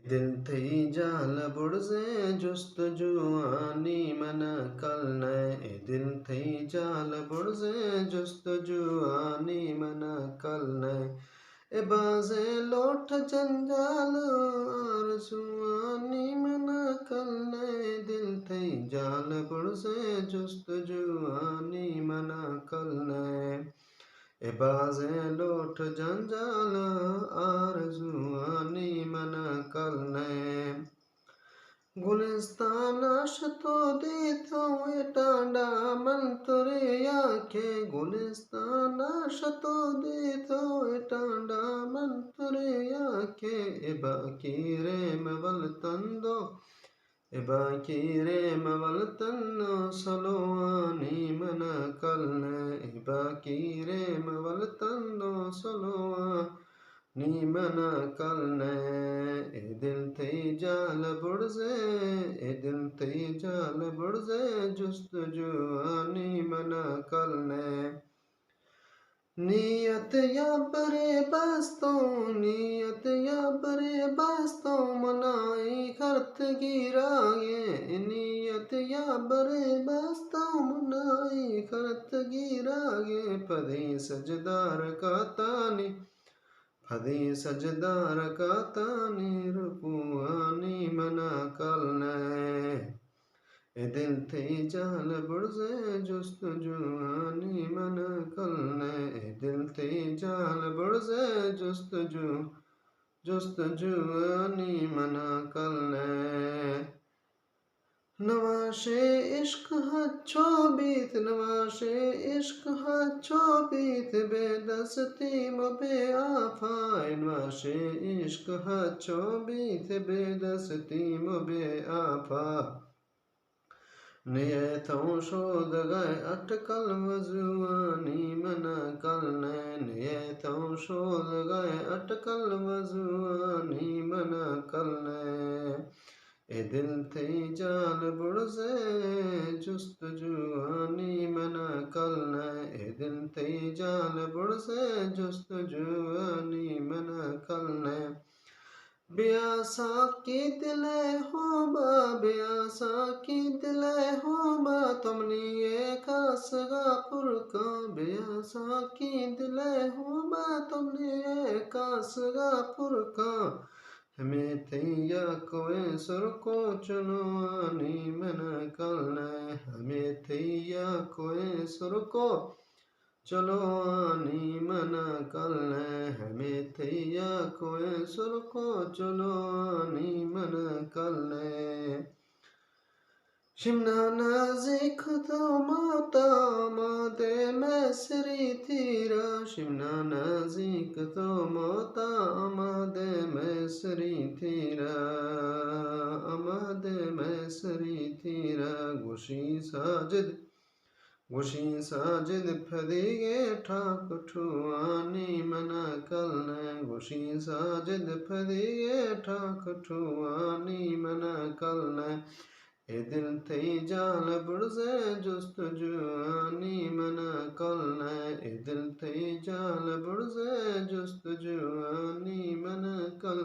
दिल थई जाल बुड़से जुस्तजुआनी मन कलने दिल थई जाल बुड़से जुस्तजुआनी मन कलने ए बाजे लोठ जंजाल आरज़ुआनी मन कलने दिल थई जाल बुड़से जुस्तजुआनी मन कलने ए बाजे लोठ जंजाल आरज़ुआनी मन कलने गुलिस्ताना शतो देता हूँ टांडा मंतरे आखे गुलिस्ताना शतो देता हूँ टांडा मंतरे आखे ए बाकी रे मवल तंदो ए बाकी रे मवल तन्नो सलोआनी मन कलने ए बाकी रे मवल तन्नो सलोआनी मन कलने ए दिल थई जाल बुड़से ए दिल थई जाल बुड़से जुस्तजुआनी मन कलने नियत या बरे बस्तो नियत या बरे बस्तो मनाई खर्त गिरागे नियत या बरे बस्तो मनाई खर्त गिरागे पदे सजदार का तानी फदे सजदार का तानी रुपुआनी मना कलने ए दिल थई जाल बुड़से जुस्तजुआनी मन कलने ए दिल थई जाल बुड़से जुस्तजुआनी मन कलने नवाशे इश्क हच्छो बीत नवाशे इश्क हच्छो बीत बेदस्ती मबे आफाए नवाशे इश्क हच्छो बीत बेदस्ती मबे आफा नियतों शोध गए अटकल वजुआनी मन कलने नियतों शोध गए अटकल वजुआनी मन कलने ए दिल थई जाल बुड़से जुस्तजुआनी मन कलने ए दिल थई जाल बुड़से जुस्तजुआनी मन कलने ब्यासा की दिले हो बा ब्यासा की दिले हो बा तुमने ये कासगा पुरका ब्यासा की दिले हो बा तुमने ये कासगा पुरका हमें थैया कोए सुर को चुनो आनी मन कलने हमें थैया कोए सुर को चलो आनी मन कलने हमें थैया कोए सुर को चलो आनी मन कलने शिमना नाजिक तो माता माते मैसरी थीरा शिमना नाजिक तो माता आमादे मैसरी थीरा आमादे मैसरी थीरा गुशी साजिद फदिगे ठाक ठुआनी मन कलने गुशी साजिद फदिगे ठाक ठुआनी मन कलने ए दिल थई जाल बुड़से जुस्तजुआनी मन कलने ए दिल थई जाल बुड़से जुस्तजुआनी मन कलने